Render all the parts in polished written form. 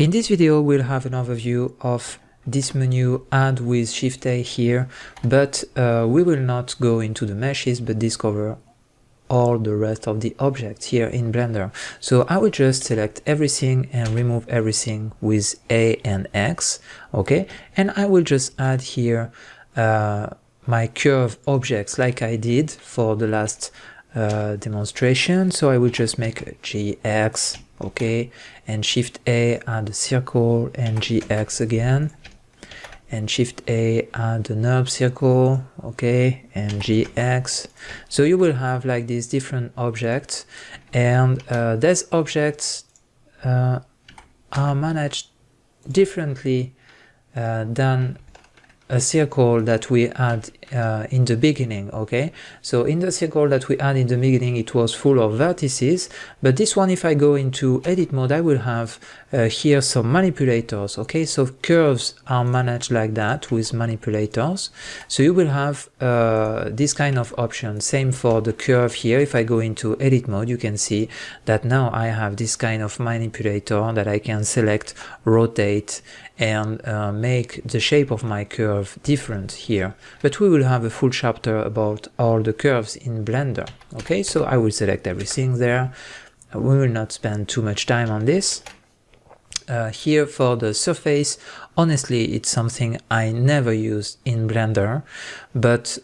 In this video, we'll have an overview of this menu Add with Shift A here, but we will not go into the meshes, but discover all the rest of the objects here in Blender. So I will just select everything and remove everything with A and X, okay? And I will just add here my curve objects like I did for the last demonstration. So I will just make a GX, okay, and Shift A, add a circle, and GX again, and Shift A, add a NURB circle, okay, and GX. So you will have like these different objects, and these objects are managed differently than a circle that we had in the beginning, okay? So in the circle that we had in the beginning, it was full of vertices, but this one, if I go into edit mode, I will have here some manipulators, okay? So curves are managed like that with manipulators. So you will have this kind of option. Same for the curve here. If I go into edit mode, you can see that now I have this kind of manipulator that I can select, rotate, and make the shape of my curve different here. But we will have a full chapter about all the curves in Blender, okay? So I will select everything there. We will not spend too much time on this. Here for the surface, honestly, it's something I never used in Blender, but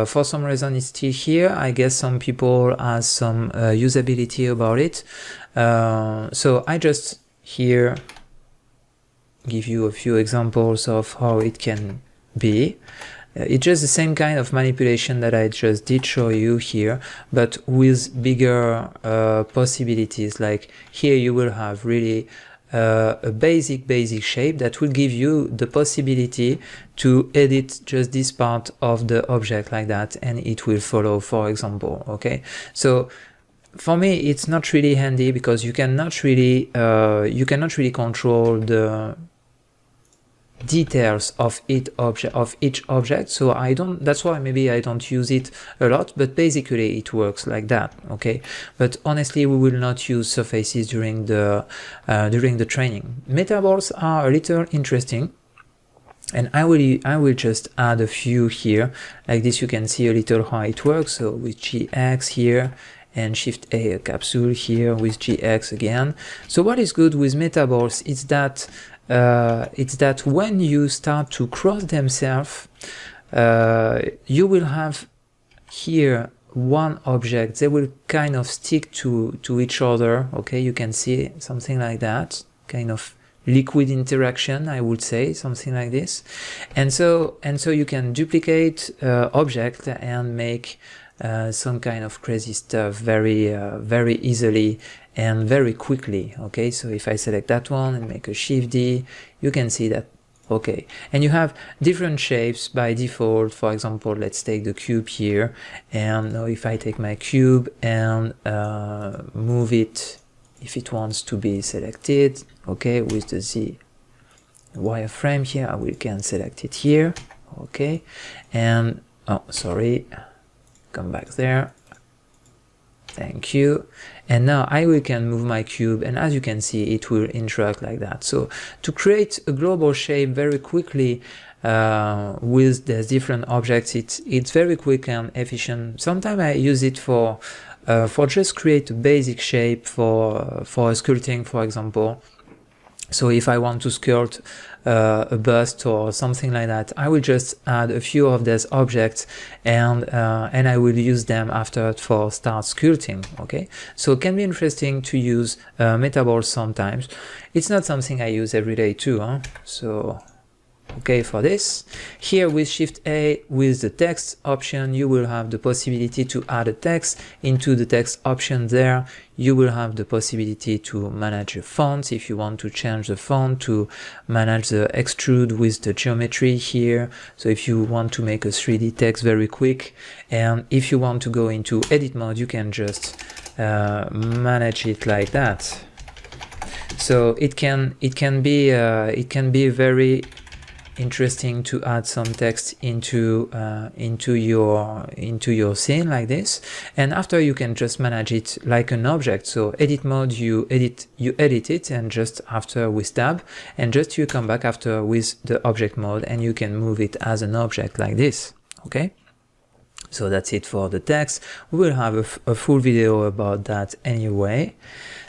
for some reason it's still here. I guess some people have some usability about it. So I just here give you a few examples of how it can be. It's just the same kind of manipulation that I just did show you here, but with bigger possibilities. Like here you will have really a basic shape that will give you the possibility to edit just this part of the object like that, and it will follow, for example, okay? So for me, it's not really handy because you cannot really control the details of each object, so I don't, that's why maybe I don't use it a lot, but basically it works like that, okay? But honestly, we will not use surfaces during the training. Metaballs are a little interesting, and I will just add a few here. Like this, you can see a little how it works. So with GX here, and Shift A, a capsule here with GX again. So what is good with metaballs is that when you start to cross themselves, you will have here one object. They will kind of stick to each other, okay? You can see something like that, kind of liquid interaction, I would say, something like this. And so you can duplicate object and make some kind of crazy stuff very easily and very quickly, okay? So if I select that one and make a Shift D, you can see that, okay? And you have different shapes by default. For example, let's take the cube here, and now if I take my cube and move it, if it wants to be selected, okay, with the Z wireframe here, we can select it here, okay? And, oh, sorry, come back there. Thank you. And now I can move my cube, and as you can see, it will interact like that. So to create a global shape very quickly with the different objects, it's very quick and efficient. Sometimes I use it for just create a basic shape for sculpting, for example. So if I want to sculpt a bust or something like that, I will just add a few of these objects, and I will use them after for start sculpting, okay? So it can be interesting to use metaballs sometimes. It's not something I use every day too, huh? So okay, for this here with Shift A, with the text option, you will have the possibility to add a text. Into the text option there, you will have the possibility to manage the fonts if you want to change the font, to manage the extrude with the geometry here. So if you want to make a 3D text very quick, and if you want to go into edit mode, you can just manage it like that. So it can be very interesting to add some text into your scene like this, and after you can just manage it like an object. So edit mode, you edit it, and just after with tab, and just you come back after with the object mode, and you can move it as an object like this. Okay, so that's it for the text. We will have a full video about that anyway.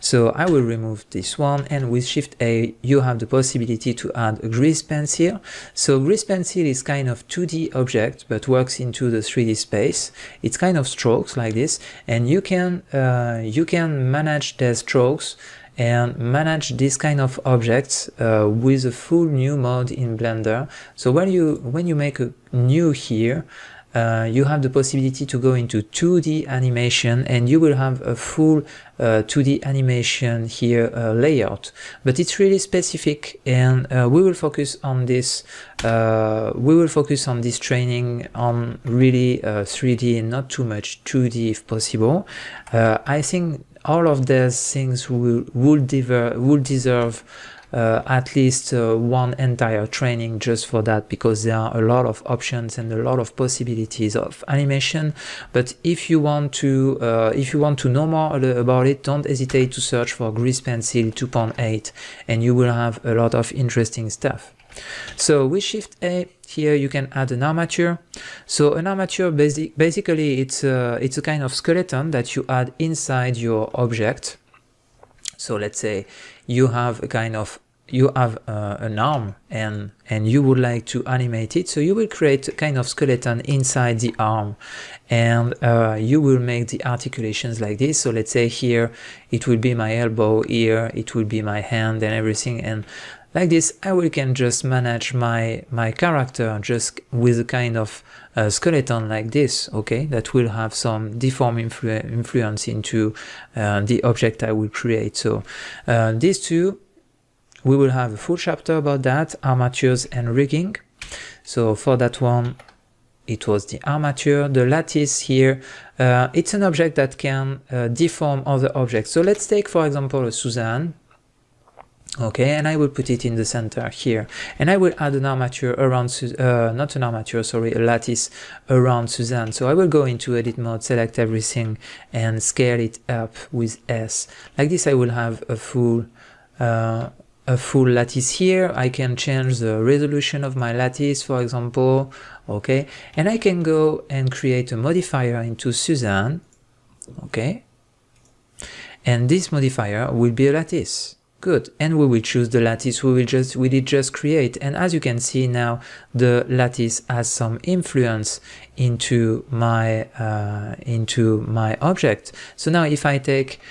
So I will remove this one, and with Shift A you have the possibility to add a grease pencil. So grease pencil is kind of 2D object but works into the 3D space. It's kind of strokes like this, and you can manage the strokes and manage this kind of objects with a full new mode in Blender. So when you make a new here, you have the possibility to go into 2D animation, and you will have a full 2D animation here layout, but it's really specific, and we will focus on this training on really 3D and not too much 2D if possible. I think all of these things would deserve at least one entire training just for that, because there are a lot of options and a lot of possibilities of animation. But if you want to know more about it, don't hesitate to search for Grease Pencil 2.8, and you will have a lot of interesting stuff. So with Shift A here you can add an armature. So an armature basically it's a kind of skeleton that you add inside your object. So let's say you have an arm and you would like to animate it, so you will create a kind of skeleton inside the arm, and you will make the articulations like this. So let's say here it will be my elbow, here it will be my hand and everything, and like this I can just manage my character just with a kind of skeleton like this, okay, that will have some deform influence into the object I will create. So these two, we will have a full chapter about that, armatures and rigging. So for that one, it was the armature. The lattice here, it's an object that can deform other objects. So let's take for example a Suzanne. Okay, and I will put it in the center here, and I will add an armature around, not an armature, sorry, a lattice around Suzanne. So I will go into edit mode, select everything, and scale it up with S. Like this I will have a full lattice here. I can change the resolution of my lattice, for example, okay, and I can go and create a modifier into Suzanne, okay, and this modifier will be a lattice. Good, and we will choose the lattice we did just create, and as you can see now the lattice has some influence into my object. So now if I take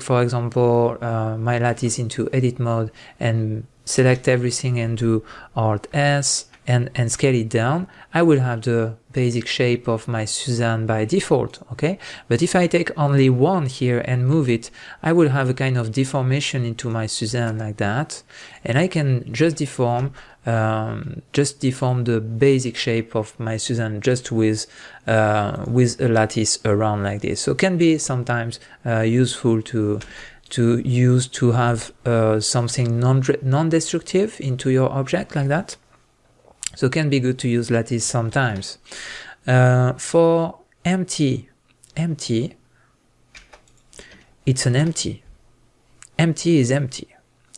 for example my lattice into edit mode and select everything and do Alt S and scale it down, I will have the basic shape of my Suzanne by default, okay? But if I take only one here and move it, I will have a kind of deformation into my Suzanne like that, and I can just deform the basic shape of my Suzanne just with a lattice around like this. So it can be sometimes useful to have something non-destructive into your object like that. So it can be good to use lattice sometimes. For empty, it's an empty. Empty is empty.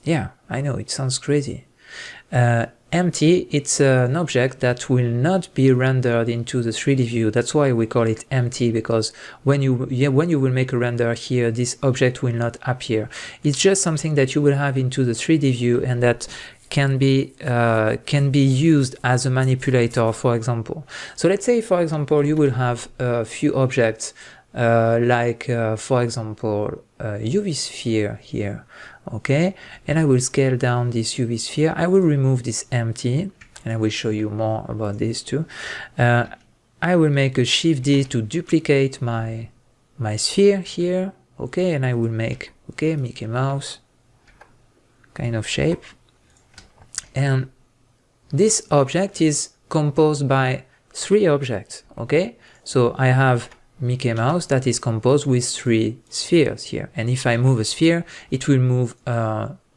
Yeah, I know, it sounds crazy. Empty, it's an object that will not be rendered into the 3D view. That's why we call it empty, because when you will make a render here, this object will not appear. It's just something that you will have into the 3D view, and that can be used as a manipulator, for example. So let's say, for example, you will have a few objects like, for example, UV sphere here, okay? And I will scale down this UV sphere. I will remove this empty, and I will show you more about this too. I will make a Shift D to duplicate my sphere here, okay? And I will make, okay, Mickey Mouse kind of shape. And this object is composed by 3 objects, okay? So I have Mickey Mouse that is composed with 3 spheres here, and if I move a sphere, it will move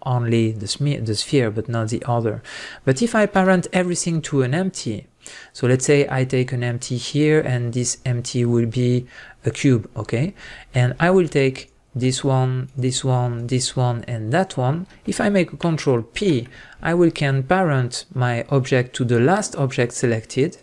only the sphere, but not the other. But if I parent everything to an empty, so let's say I take an empty here, and this empty will be a cube, okay? And I will take this one, this one, this one, and that one. If I make a control P, I can parent my object to the last object selected.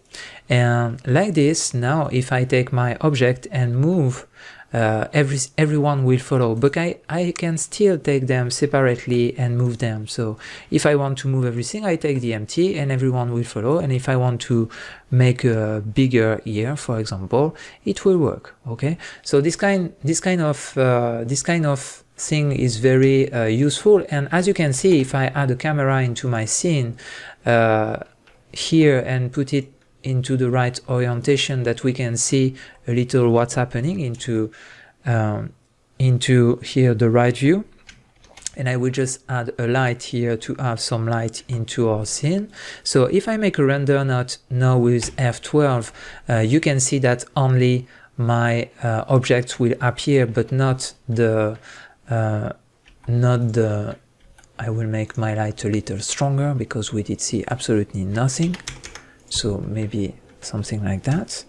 And like this, now if I take my object and move, everyone will follow, but I can still take them separately and move them. So if I want to move everything, I take the empty and everyone will follow. And if I want to make a bigger ear, for example, it will work. Okay, so this kind of thing is very useful. And as you can see, if I add a camera into my scene here and put it into the right orientation, that we can see a little what's happening into here the right view. And I will just add a light here to have some light into our scene. So if I make a render now with F12, you can see that only my objects will appear, but not the I will make my light a little stronger because we did see absolutely nothing. So maybe something like that,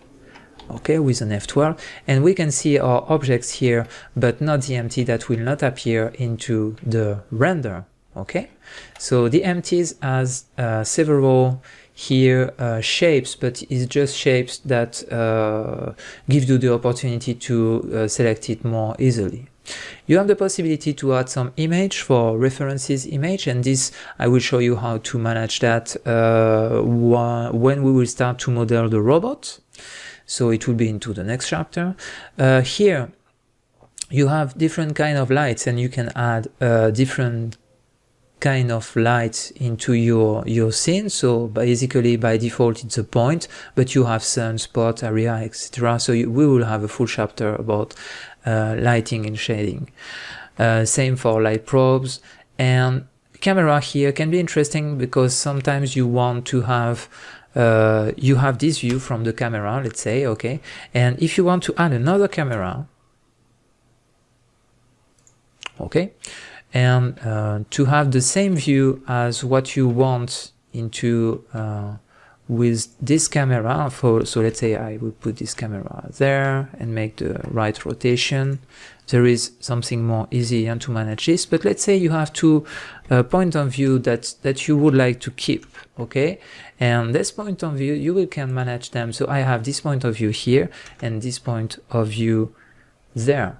okay, with an F12, and we can see our objects here, but not the empty that will not appear into the render. Okay, so the empties has several here shapes, but it's just shapes that give you the opportunity to select it more easily. You have the possibility to add some image for references image, and this I will show you how to manage that when we will start to model the robot. So it will be into the next chapter. Here you have different kind of lights, and you can add different kind of lights into your scene. So basically by default it's a point, but you have sun, spot, area, etc. So we will have a full chapter about lighting and shading. Same for light probes. And camera here can be interesting because sometimes you want to have you have this view from the camera, let's say, okay, and if you want to add another camera, okay, and to have the same view as what you want into with this camera, so let's say I will put this camera there and make the right rotation. There is something more easy and to manage this, but let's say you have two point of view that you would like to keep, okay, and this point of view you can manage them. So I have this point of view here and this point of view there.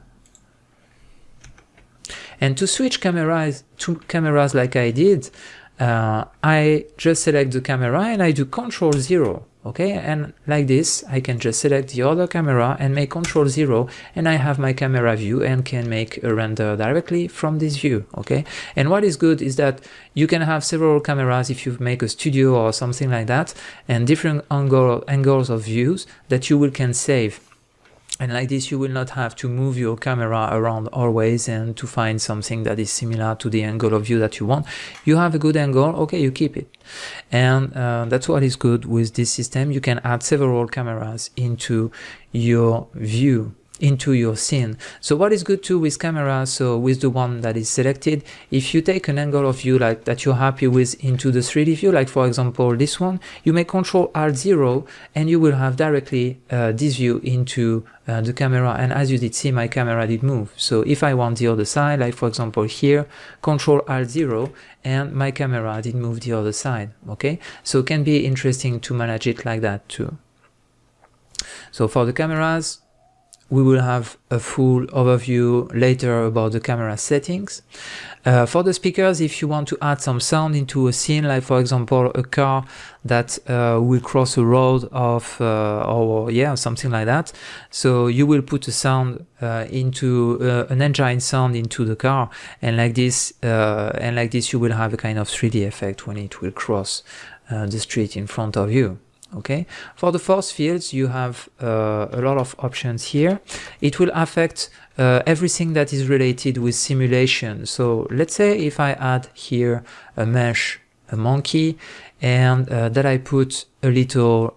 And to switch cameras, two cameras like I did, I just select the camera and I do Control 0, okay, and like this I can just select the other camera and make Control 0, and I have my camera view and can make a render directly from this view, okay. And what is good is that you can have several cameras if you make a studio or something like that, and different angles of views that you can save. And like this, you will not have to move your camera around always and to find something that is similar to the angle of view that you want. You have a good angle, okay, you keep it. And that's what is good with this system. You can add several cameras into your view, into your scene. So what is good too with camera, so with the one that is selected, if you take an angle of view like that you're happy with into the 3D view, like for example this one, you may Control Alt 0 and you will have directly this view into the camera. And as you did see, my camera did move. So if I want the other side, like for example here, Control Alt 0 and my camera did move the other side, okay. So it can be interesting to manage it like that too. So for the cameras, we will have a full overview later about the camera settings. For the speakers, if you want to add some sound into a scene, like for example a car that will cross a road of or yeah, something like that, so you will put a sound into an engine sound into the car, and like this you will have a kind of 3D effect when it will cross the street in front of you. Okay, for the force fields, you have a lot of options here. It will affect everything that is related with simulation. So let's say if I add here a mesh, a monkey, and that I put a little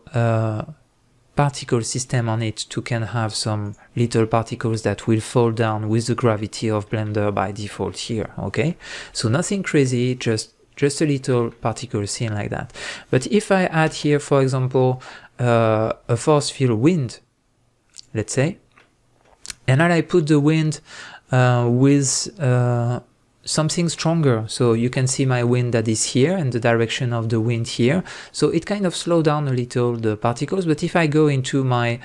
particle system on it to can have some little particles that will fall down with the gravity of Blender by default here. Okay, so nothing crazy, just a little particle scene like that. But if I add here, for example, a force field wind, let's say, and I put the wind with something stronger, so you can see my wind that is here and the direction of the wind here, so it kind of slow down a little the particles. But if I go into my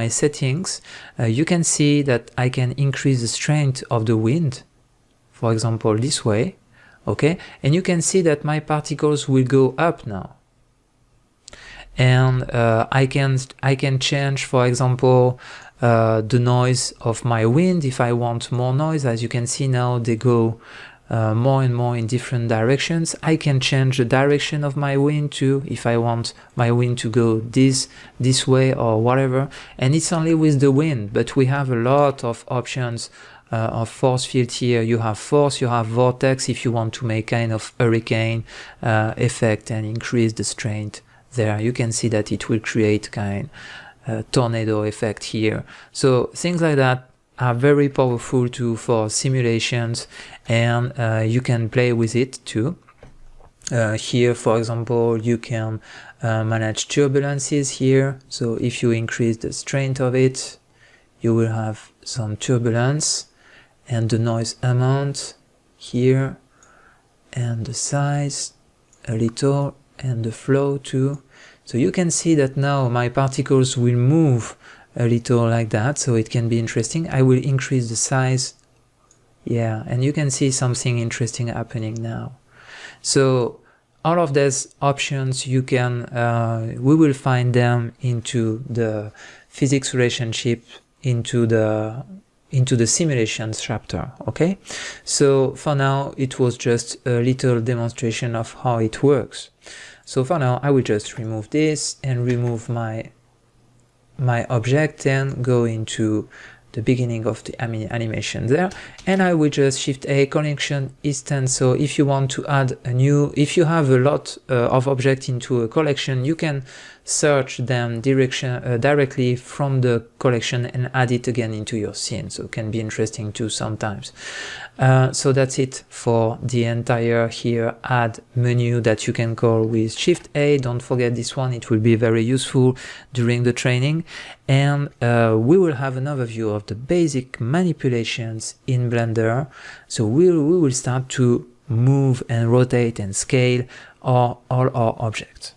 settings, you can see that I can increase the strength of the wind, for example this way. Okay, and you can see that my particles will go up now, and I can change, for example, the noise of my wind. If I want more noise, as you can see now, they go more and more in different directions. I can change the direction of my wind too, if I want my wind to go this way or whatever. And it's only with the wind, but we have a lot of options of force field here. You have force, you have vortex, if you want to make kind of hurricane effect and increase the strength there. You can see that it will create kind tornado effect here. So things like that are very powerful too for simulations, and you can play with it too. Here, for example, you can manage turbulences here. So if you increase the strength of it, you will have some turbulence, and the noise amount here, and the size a little, and the flow too. So you can see that now my particles will move a little like that, so it can be interesting. I will increase the size, yeah, and you can see something interesting happening now. So all of these options, you can we will find them into the physics relationship, into the simulations chapter. Okay, so for now it was just a little demonstration of how it works. So for now I will just remove this and remove my object and go into the beginning of the animation there, and I will just Shift A, collection instance. So if you want to add a new, if you have a lot of objects into a collection, you can search them directly from the collection and add it again into your scene. So it can be interesting too sometimes. So that's it for the entire here add menu that you can call with Shift A. Don't forget this one, it will be very useful during the training. And we will have an overview of the basic manipulations in Blender. So we will start to move and rotate and scale all our objects.